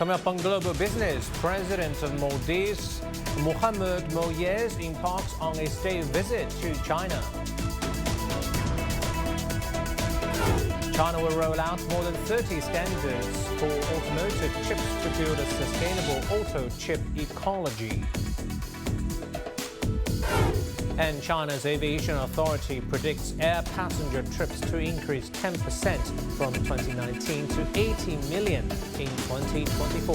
Coming up on Global Business, President of Maldives, Mohamed Moyes, embarks on a state visit to China. China will roll out more than 30 standards for automotive chips to build a sustainable auto chip ecology. And China's aviation authority predicts air passenger trips to increase 10% from 2019 to 80 million in 2024.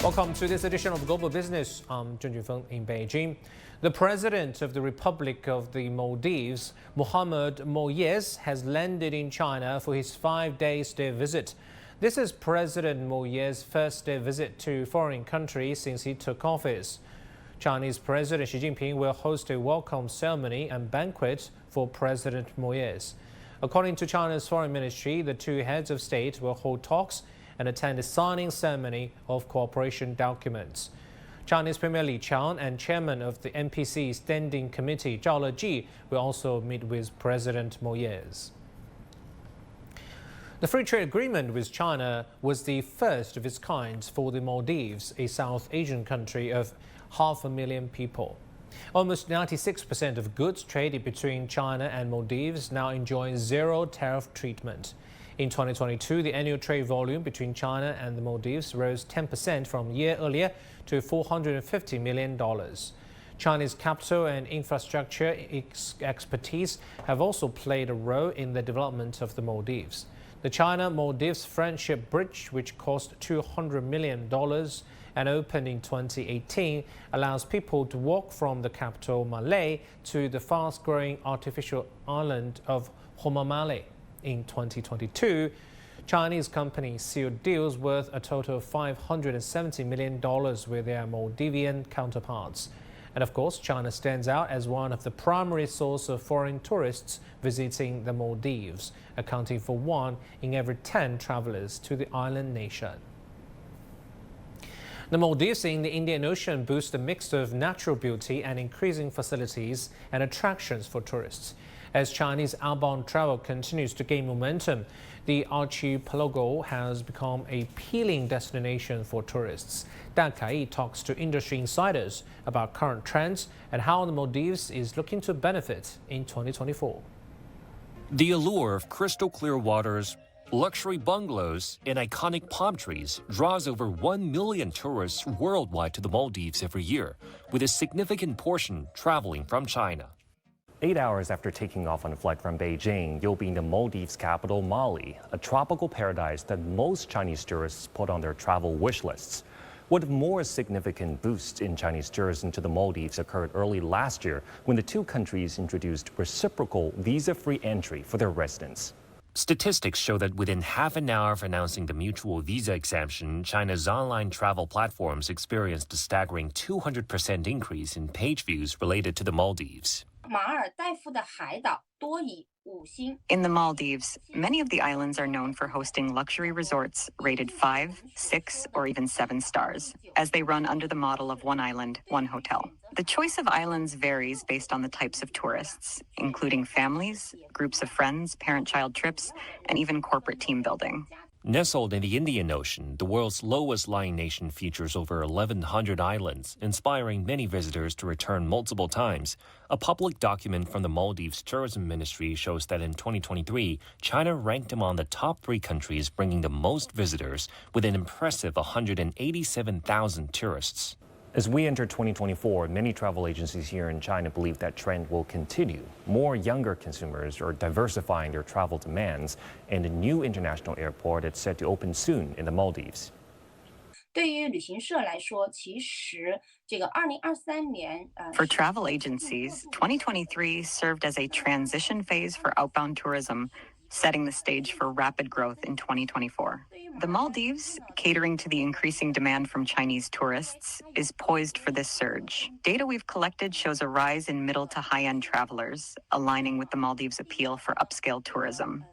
Welcome to this edition of Global Business. I'm Zheng Junfeng in Beijing. The President of the Republic of the Maldives, Mohamed Moyes, has landed in China for his 5-day state visit. This is President Moyes' first state visit to foreign country since he took office. Chinese President Xi Jinping will host a welcome ceremony and banquet for President Moyes. According to China's Foreign Ministry, the two heads of state will hold talks and attend a signing ceremony of cooperation documents. Chinese Premier Li Qiang and Chairman of the NPC Standing Committee Zhao Leji will also meet with President Moyes. The free trade agreement with China was the first of its kind for the Maldives, a South Asian country of 500,000 people. Almost 96% of goods traded between China and Maldives now enjoy zero tariff treatment. In 2022, the annual trade volume between China and the Maldives rose 10% from a year earlier to $450 million. China's capital and infrastructure expertise have also played a role in the development of the Maldives. The China-Maldives Friendship Bridge, which cost $200 million and opened in 2018, allows people to walk from the capital, Malé, to the fast-growing artificial island of Homamale. In 2022, Chinese companies sealed deals worth a total of $570 million with their Maldivian counterparts. And of course, China stands out as one of the primary sources of foreign tourists visiting the Maldives, accounting for 1 in every 10 travelers to the island nation. The Maldives in the Indian Ocean boasts a mix of natural beauty and increasing facilities and attractions for tourists. As Chinese outbound travel continues to gain momentum, the archipelago has become a appealing destination for tourists. Dan Kai talks to industry insiders about current trends and how the Maldives is looking to benefit in 2024. The allure of crystal clear waters, luxury bungalows, and iconic palm trees draws over 1 million tourists worldwide to the Maldives every year, with a significant portion traveling from China. 8 hours after taking off on a flight from Beijing, you'll be in the Maldives capital, Mali, a tropical paradise that most Chinese tourists put on their travel wish lists. One of more significant boosts in Chinese tourism to the Maldives occurred early last year when the two countries introduced reciprocal visa-free entry for their residents. Statistics show that within half an hour of announcing the mutual visa exemption, China's online travel platforms experienced a staggering 200% increase in page views related to the Maldives. In the Maldives, many of the islands are known for hosting luxury resorts rated 5, 6, or even 7 stars, as they run under the model of one island, one hotel. The choice of islands varies based on the types of tourists, including families, groups of friends, parent-child trips, and even corporate team building. Nestled in the Indian Ocean, the world's lowest-lying nation features over 1,100 islands, inspiring many visitors to return multiple times. A public document from the Maldives Tourism Ministry shows that in 2023, China ranked among the top 3 countries bringing the most visitors, with an impressive 187,000 tourists. As we enter 2024, many travel agencies here in China believe that trend will continue. More younger consumers are diversifying their travel demands, and a new international airport is set to open soon in the Maldives. For travel agencies, 2023 served as a transition phase for outbound tourism, setting the stage for rapid growth in 2024. The Maldives, catering to the increasing demand from Chinese tourists, is poised for this surge. Data we've collected shows a rise in middle to high-end travelers, aligning with the Maldives' appeal for upscale tourism.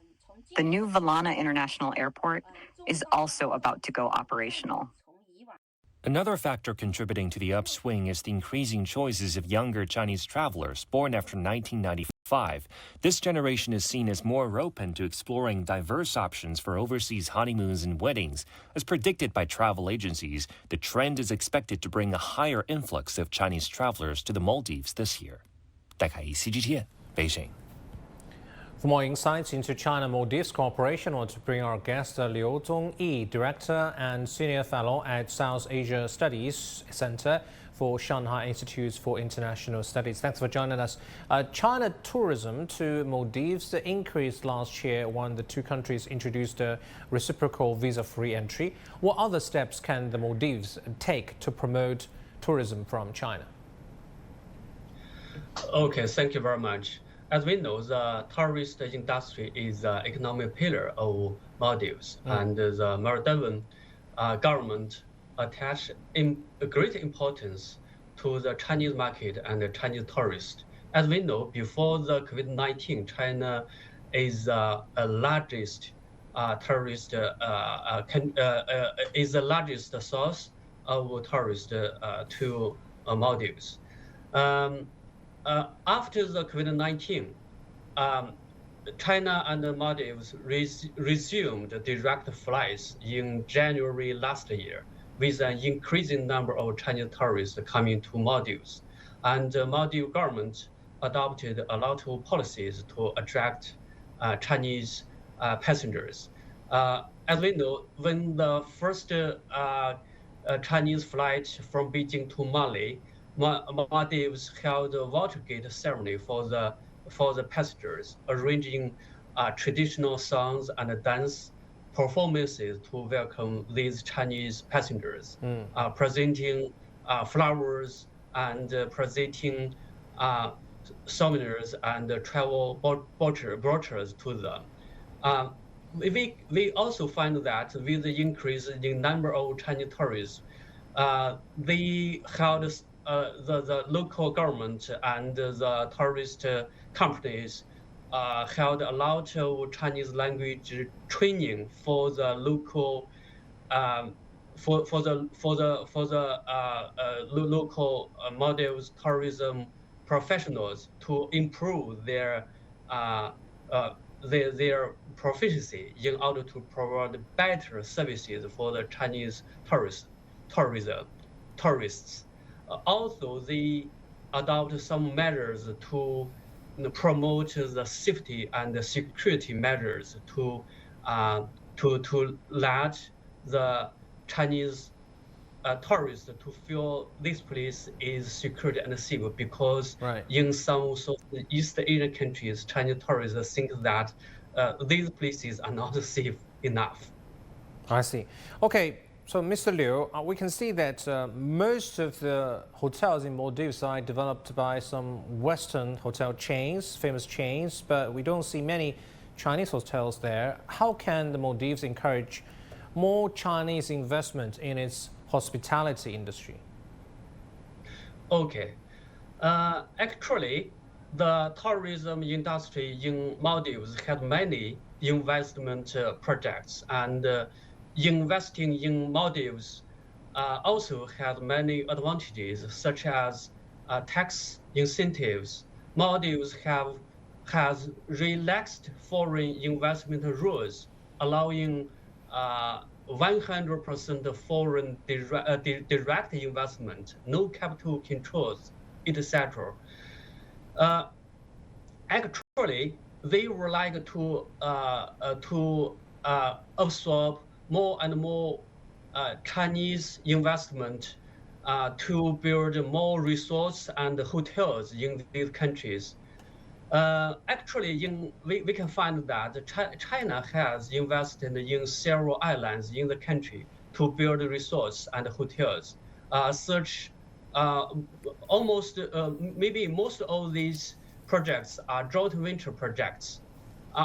The new Vallana International Airport is also about to go operational. Another factor contributing to the upswing is the increasing choices of younger Chinese travelers born after 1995. 5. This generation is seen as more open to exploring diverse options for overseas honeymoons and weddings. As predicted by travel agencies, the trend is expected to bring a higher influx of Chinese travelers to the Maldives this year. 戴凯怡 CGTN 北京。 For more insights into China-Maldives cooperation, I want to bring our guest Liu Zongyi, Director and Senior Fellow at South Asia Studies Center for Shanghai Institute for International Studies. Thanks for joining us. China tourism to Maldives increased last year when the two countries introduced a reciprocal visa-free entry. What other steps can the Maldives take to promote tourism from China? Okay, thank you very much. As we know, the tourist industry is the economic pillar of Maldives, and the Maldivian government attach great importance to the Chinese market and the Chinese tourists. As we know, before the COVID-19, China is the largest tourist is the largest source of tourists to Maldives. After the COVID-19, China and the Maldives resumed direct flights in January last year, with an increasing number of Chinese tourists coming to Maldives. And the Maldives government adopted a lot of policies to attract Chinese passengers. As we know, when the first Chinese flight from Beijing to Mali, Maldives held a Watergate ceremony for the passengers, arranging traditional songs and dance performances to welcome these Chinese passengers, presenting flowers and presenting souvenirs and travel brochures to them. We also find that with the increase in number of Chinese tourists, they held the local government and the tourist companies held a lot of Chinese language training for the local local Maldives tourism professionals to improve their proficiency in order to provide better services for the Chinese tourists. Also, they adopt some measures to promote the safety and the security measures to let the Chinese tourists to feel this place is secure and safe, because in some East Asian countries, Chinese tourists think that these places are not safe enough. I see. Okay. So, Mr. Liu, we can see that most of the hotels in Maldives are developed by some Western hotel chains, famous chains, but we don't see many Chinese hotels there. How can the Maldives encourage more Chinese investment in its hospitality industry? Okay. Actually, the tourism industry in Maldives has many investment projects, and investing in Maldives also has many advantages, such as tax incentives. Maldives has relaxed foreign investment rules, allowing 100% foreign direct investment, no capital controls, etc. Actually, they would like to absorb more and more Chinese investment to build more resorts and hotels in these countries. Actually, we can find that China has invested in several islands in the country to build resorts and hotels. Maybe most of these projects are joint venture projects.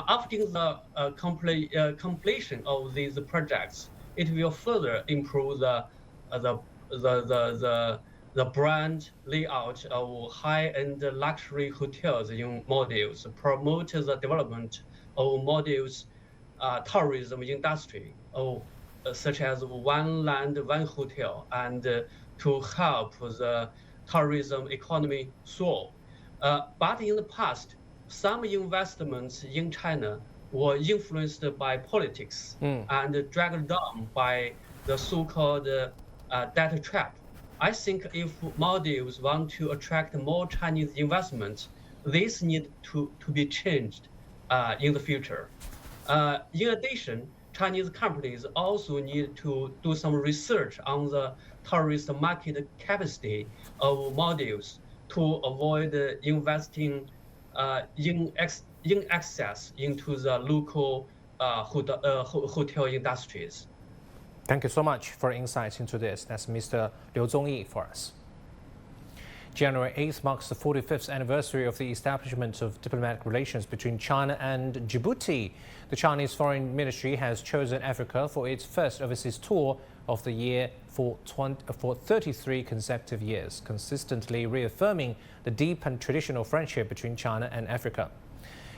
After the completion of these projects, it will further improve the brand layout of high-end luxury hotels in Maldives, promote the development of Maldives tourism industry, such as one land, one hotel, and to help the tourism economy soar. But in the past, some investments in China were influenced by politics and dragged down by the so-called debt trap. I think if Maldives want to attract more Chinese investment, this needs to be changed in the future. In addition, Chinese companies also need to do some research on the tourist market capacity of Maldives to avoid investing in excess into the local hotel industries. Thank you so much for insights into this. That's Mr. Liu Zongyi for us. January 8th marks the 45th anniversary of the establishment of diplomatic relations between China and Djibouti. The Chinese Foreign Ministry has chosen Africa for its first overseas tour of the year for 33 consecutive years, consistently reaffirming the deep and traditional friendship between China and Africa.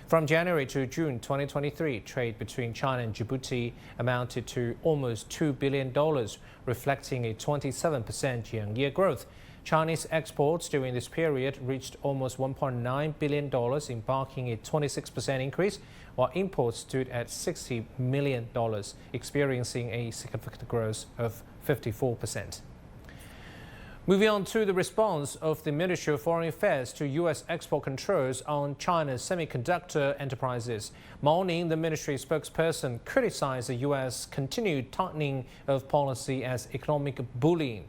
From January to June 2023, trade between China and Djibouti amounted to almost $2 billion, reflecting a 27% year-on-year growth. Chinese exports during this period reached almost $1.9 billion, embarking a 26% increase, while imports stood at $60 million, experiencing a significant growth of 54%. Moving on to the response of the Ministry of Foreign Affairs to U.S. export controls on China's semiconductor enterprises. Mao Ning, the ministry spokesperson, criticized the U.S. continued tightening of policy as economic bullying.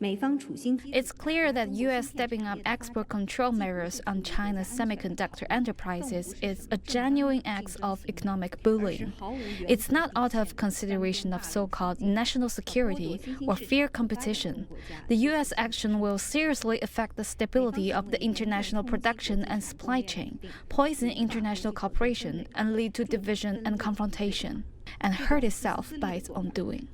It's clear that U.S. stepping up export control measures on China's semiconductor enterprises is a genuine act of economic bullying. It's not out of consideration of so-called national security or fair competition. The U.S. action will seriously affect the stability of the international production and supply chain, poison international cooperation, and lead to division and confrontation, and hurt itself by its own doing.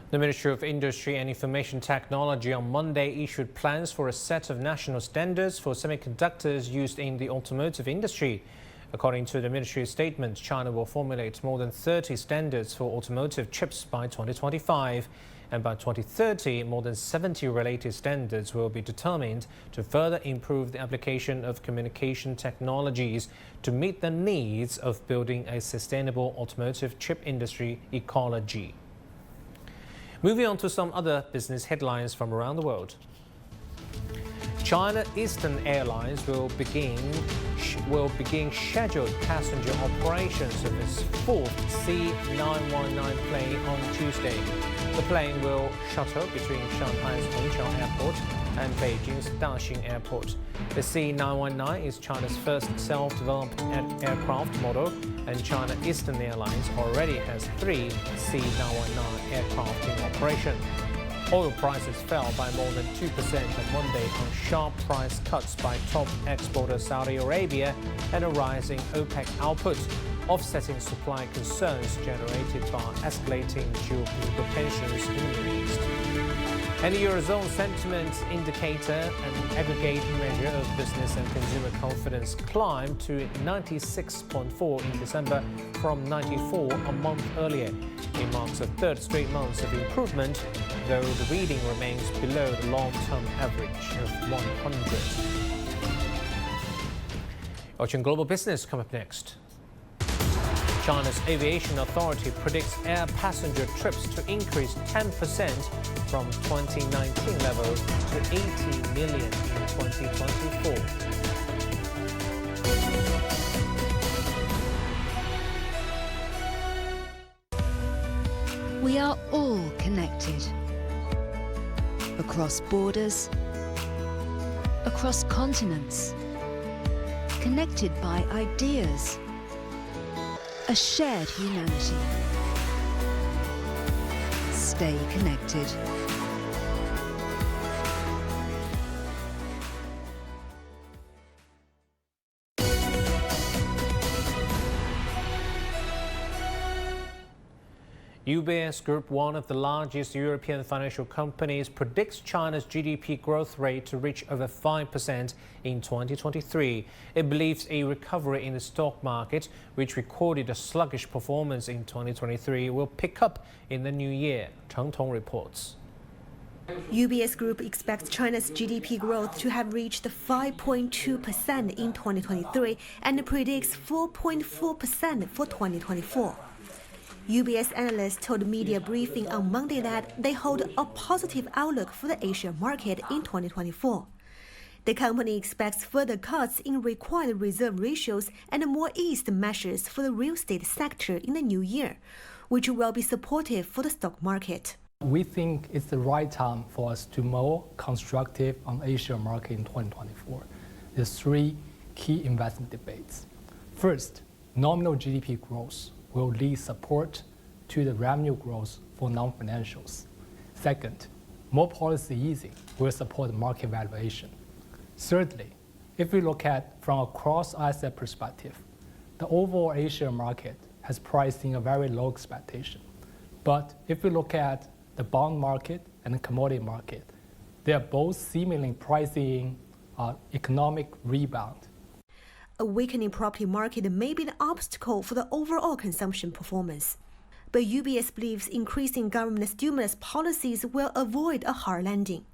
The Ministry of Industry and Information Technology on Monday issued plans for a set of national standards for semiconductors used in the automotive industry. According to the ministry's statement, China will formulate more than 30 standards for automotive chips by 2025. And by 2030, more than 70 related standards will be determined to further improve the application of communication technologies to meet the needs of building a sustainable automotive chip industry ecology. Moving on to some other business headlines from around the world. China Eastern Airlines will begin scheduled passenger operations of its fourth C919 plane on Tuesday. The plane will shuttle between Shanghai's Hongqiao Airport and Beijing's Daxing Airport. The C919 is China's first self-developed aircraft model, and China Eastern Airlines already has 3 C919 aircraft in operation. Oil prices fell by more than 2% on Monday on sharp price cuts by top exporter Saudi Arabia and a rising OPEC output, offsetting supply concerns generated by escalating geopolitical tensions in the Middle East. And the Eurozone Sentiment Indicator, an aggregate measure of business and consumer confidence, climbed to 96.4 in December from 94 a month earlier. It marks the third straight month of improvement, though the reading remains below the long-term average of 100. Watching Global Business come up next. China's aviation authority predicts air passenger trips to increase 10% from 2019 levels to 80 million in 2024. We are all connected. Across borders, across continents, connected by ideas, a shared humanity. Stay connected. UBS Group, one of the largest European financial companies, predicts China's GDP growth rate to reach over 5% in 2023. It believes a recovery in the stock market, which recorded a sluggish performance in 2023, will pick up in the new year. Cheng Tong reports. UBS Group expects China's GDP growth to have reached 5.2% in 2023 and predicts 4.4% for 2024. UBS analysts told media briefing on Monday that they hold a positive outlook for the Asia market in 2024. The company expects further cuts in required reserve ratios and more eased measures for the real estate sector in the new year, which will be supportive for the stock market. We think it's the right time for us to be more constructive on Asia market in 2024. There's three key investment debates. First, nominal GDP growth will lead support to the revenue growth for non-financials. Second, more policy easing will support market valuation. Thirdly, if we look at from a cross-asset perspective, the overall Asia market has priced in a very low expectation. But if we look at the bond market and the commodity market, they are both seemingly pricing economic rebound. A weakening property market may be an obstacle for the overall consumption performance. But UBS believes increasing government stimulus policies will avoid a hard landing.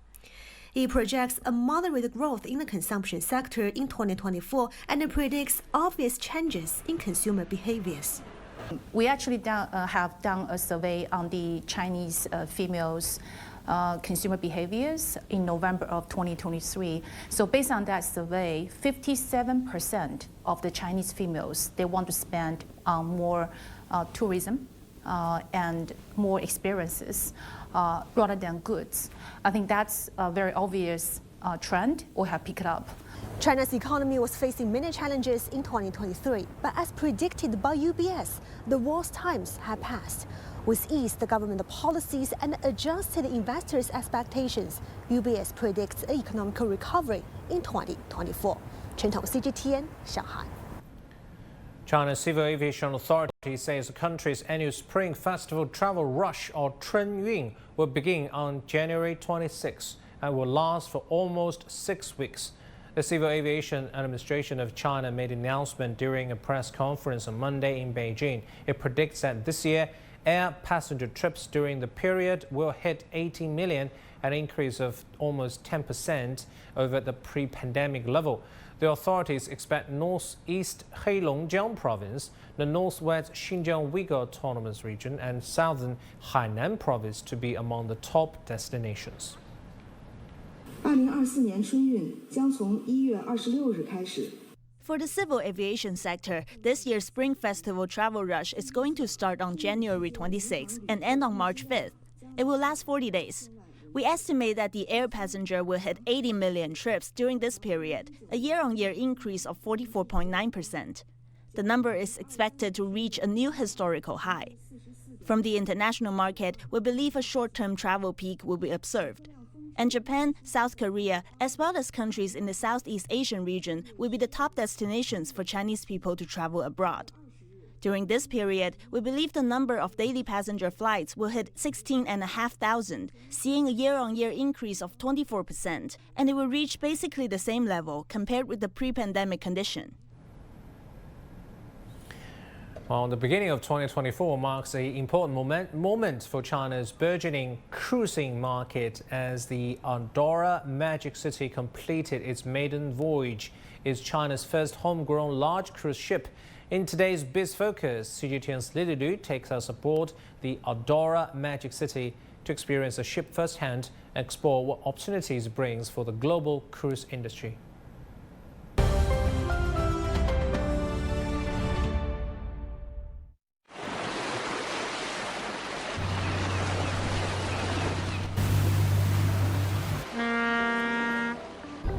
It projects a moderate growth in the consumption sector in 2024 and predicts obvious changes in consumer behaviors. We actually have done a survey on the Chinese females' consumer behaviors in November of 2023. So based on that survey, 57% of the Chinese females, they want to spend on more tourism and more experiences rather than goods. I think that's a very obvious trend we have picked up. China's economy was facing many challenges in 2023, but as predicted by UBS, the worst times have passed. With eased government policies and adjusted investors' expectations, UBS predicts an economic recovery in 2024. Chen Tong, CGTN, Shanghai. China's Civil Aviation Authority says the country's annual Spring Festival travel rush, or Chunyun, will begin on January 26 and will last for almost 6 weeks. The Civil Aviation Administration of China made an announcement during a press conference on Monday in Beijing. It predicts that this year, air passenger trips during the period will hit 18 million, an increase of almost 10% over the pre-pandemic level. The authorities expect northeast Heilongjiang province, the northwest Xinjiang Uyghur Autonomous Region, and southern Hainan province to be among the top destinations. 2024年春运将从1月26日开始。 For the civil aviation sector, this year's Spring Festival travel rush is going to start on January 26 and end on March 5th. It will last 40 days. We estimate that the air passenger will hit 80 million trips during this period, a year-on-year increase of 44.9%. The number is expected to reach a new historical high. From the international market, we believe a short-term travel peak will be observed. And Japan, South Korea, as well as countries in the Southeast Asian region will be the top destinations for Chinese people to travel abroad. During this period, we believe the number of daily passenger flights will hit 16,500, seeing a year-on-year increase of 24%, and it will reach basically the same level compared with the pre-pandemic condition. Well, the beginning of 2024 marks an important moment for China's burgeoning cruising market as the Andorra Magic City completed its maiden voyage. It's China's first homegrown large cruise ship. In today's BizFocus, CGTN's Lily Lu takes us aboard the Andorra Magic City to experience the ship firsthand and explore what opportunities it brings for the global cruise industry.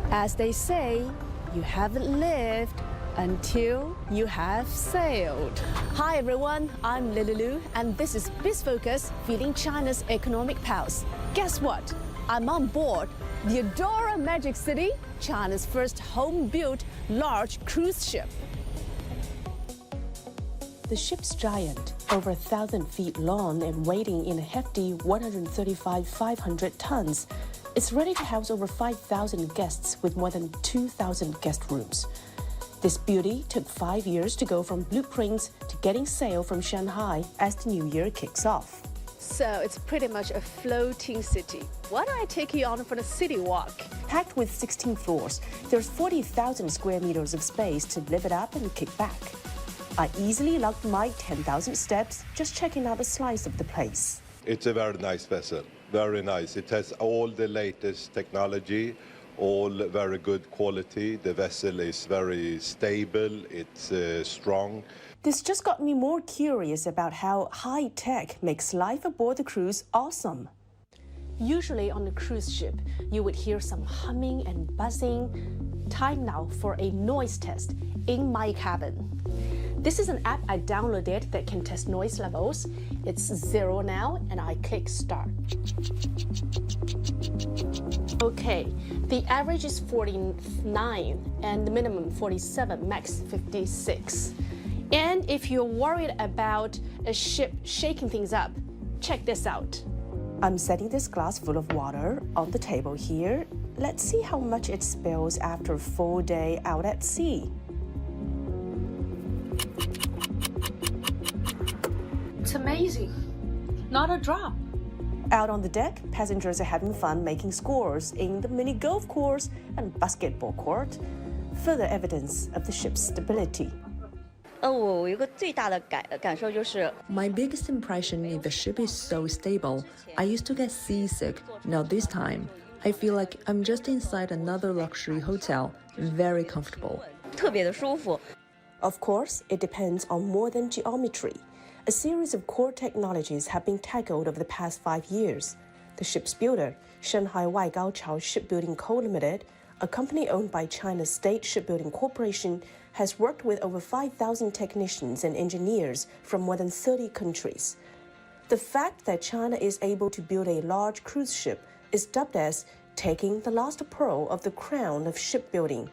As they say, you haven't lived until you have sailed. Hi everyone, I'm Lily Lu, and this is BizFocus, feeling China's economic pulse. Guess what? I'm on board the Andorra Magic City, China's first home-built large cruise ship. The ship's giant, over 1,000 feet long and weighing in a hefty 135,500 tons, is ready to house over 5,000 guests with more than 2,000 guest rooms. This beauty took 5 years to go from blueprints to getting sail from Shanghai as the new year kicks off. So it's pretty much a floating city. Why don't I take you on for the city walk? Packed with 16 floors, there's 40,000 square meters of space to live it up and kick back. I easily logged my 10,000 steps just checking out a slice of the place. It's a very nice vessel, very nice. It has all the latest technology, all very good quality. The vessel is very stable, it's strong. This just got me more curious about how high tech makes life aboard the cruise awesome. Usually on a cruise ship, you would hear some humming and buzzing. Time now for a noise test in my cabin. This is an app I downloaded that can test noise levels. It's 0 now, and I click start. Okay, the average is 49, and the minimum 47, max 56. And if you're worried about a ship shaking things up, check this out. I'm setting this glass full of water on the table here. Let's see how much it spills after a full day out at sea. It's amazing. Not a drop. Out on the deck, passengers are having fun making scores in the mini golf course and basketball court. Further evidence of the ship's stability. My biggest impression is the ship is so stable. I used to get seasick. Now this time, I feel like I'm just inside another luxury hotel. Very comfortable. Of course, it depends on more than geometry. A series of core technologies have been tackled over the past 5 years. The ship's builder, Shanghai Waigaochao Shipbuilding Co. Limited, a company owned by China's State Shipbuilding Corporation, has worked with over 5,000 technicians and engineers from more than 30 countries. The fact that China is able to build a large cruise ship is dubbed as taking the last pearl of the crown of shipbuilding.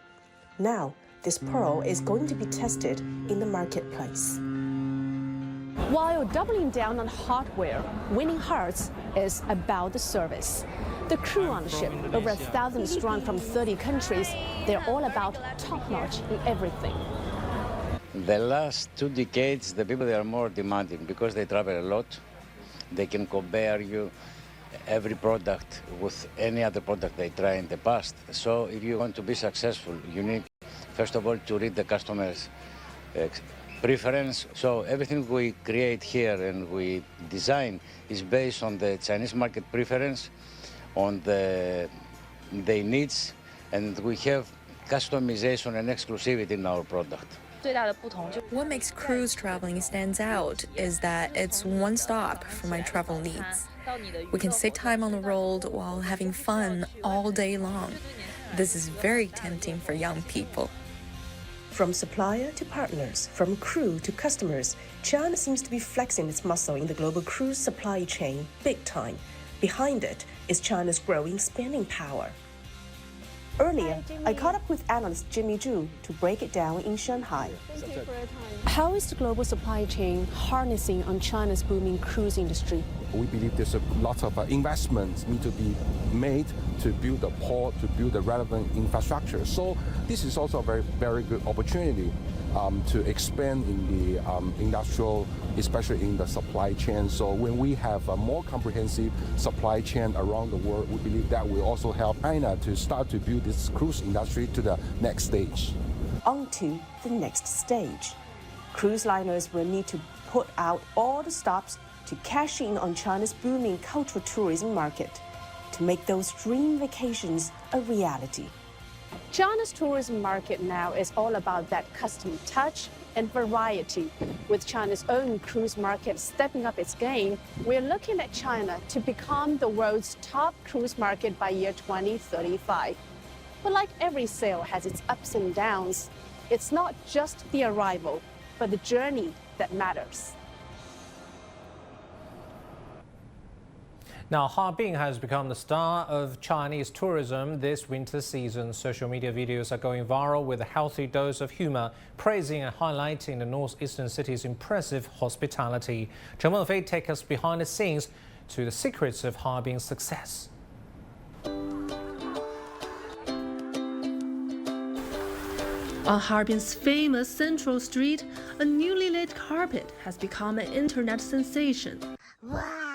Now, this pearl is going to be tested in the marketplace. While doubling down on hardware, winning hearts is about the service. The crew on the ship, over 1,000 strong from 30 countries, they're all about top-notch in everything. The last 2 decades, the people they are more demanding because they travel a lot. They can compare you every product with any other product they try in the past. So if you want to be successful, you need, first of all, to read the customer's preference. So everything we create here and we design is based on the Chinese market preference, on their needs, and we have customization and exclusivity in our product. What makes cruise traveling stands out is that it's one stop for my travel needs. We can save time on the road while having fun all day long. This is very tempting for young people. From supplier to partners, from crew to customers, China seems to be flexing its muscle in the global cruise supply chain big time. Behind it is China's growing spending power. Earlier, I caught up with analyst Jimmy Zhu to break it down in Shanghai. How is the global supply chain harnessing on China's booming cruise industry? We believe there's a lot of investments need to be made to build the port, to build the relevant infrastructure. So this is also a very good opportunity to expand in the industrial, especially in the supply chain. So when we have a more comprehensive supply chain around the world, we believe that will also help China to start to build this cruise industry to the next stage. On to the next stage. Cruise liners will need to put out all the stops to cash in on China's booming cultural tourism market, to make those dream vacations a reality. China's tourism market now is all about that custom touch and variety. With China's own cruise market stepping up its game, we're looking at China to become the world's top cruise market by year 2035. But like every sail has its ups and downs, it's not just the arrival, but the journey that matters. Now, Harbin has become the star of Chinese tourism this winter season. Social media videos are going viral with a healthy dose of humor, praising and highlighting the northeastern city's impressive hospitality. Chen Wenfei takes us behind the scenes to the secrets of Harbin's success. On Harbin's famous Central Street, a newly laid carpet has become an internet sensation. Wow!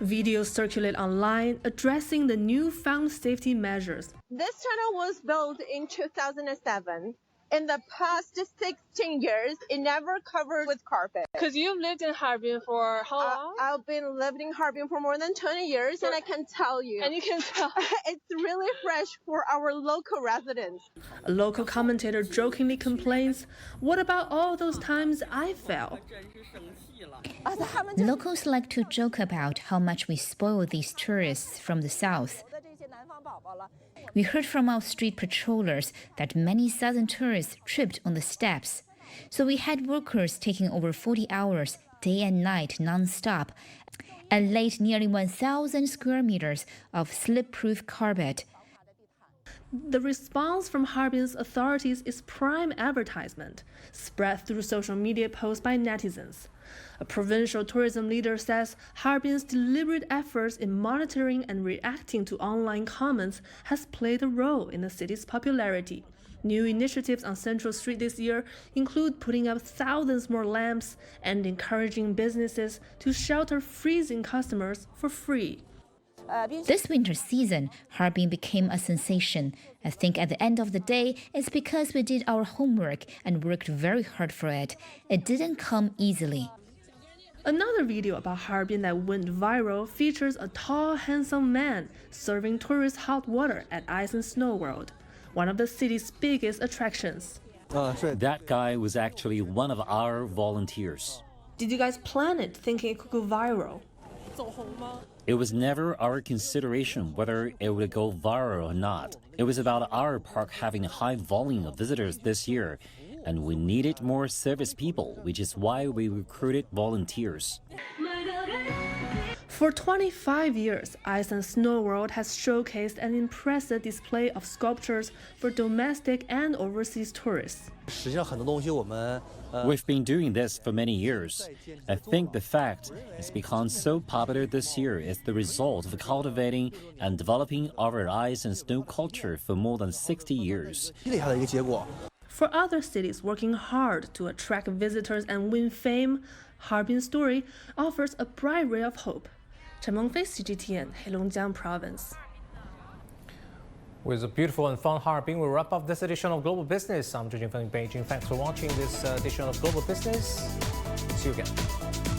Videos circulate online addressing the newfound safety measures. This tunnel was built in 2007. In the past 16 years, it never covered with carpet. Because you've lived in Harbin for how long? I've been living in Harbin for more than 20 years, and I can tell you. And you can tell. It's really fresh for our local residents. A local commentator jokingly complains, "What about all those times I fell?" Locals like to joke about how much we spoil these tourists from the south. We heard from our street patrollers that many southern tourists tripped on the steps. So we had workers taking over 40 hours, day and night, non-stop, and laid nearly 1,000 square meters of slip-proof carpet. The response from Harbin's authorities is prime advertisement, spread through social media posts by netizens. A provincial tourism leader says Harbin's deliberate efforts in monitoring and reacting to online comments has played a role in the city's popularity. New initiatives on Central Street this year include putting up thousands more lamps and encouraging businesses to shelter freezing customers for free. This winter season, Harbin became a sensation. I think at the end of the day, it's because we did our homework and worked very hard for it. It didn't come easily. Another video about Harbin that went viral features a tall, handsome man serving tourists hot water at Ice and Snow World, one of the city's biggest attractions. That guy was actually one of our volunteers. Did you guys plan it thinking it could go viral? It was never our consideration whether it would go viral or not. It was about our park having a high volume of visitors this year, and we needed more service people, which is why we recruited volunteers. For 25 years, Ice and Snow World has showcased an impressive display of sculptures for domestic and overseas tourists. We've been doing this for many years. I think the fact it's become so popular this year is the result of cultivating and developing our ice and snow culture for more than 60 years. For other cities working hard to attract visitors and win fame, Harbin's story offers a bright ray of hope. Chen Mengfei, CGTN, Heilongjiang Province. With a beautiful and fun Harbin, we wrap up this edition of Global Business. I'm Zhu Jingfeng in Beijing. Thanks for watching this edition of Global Business. See you again.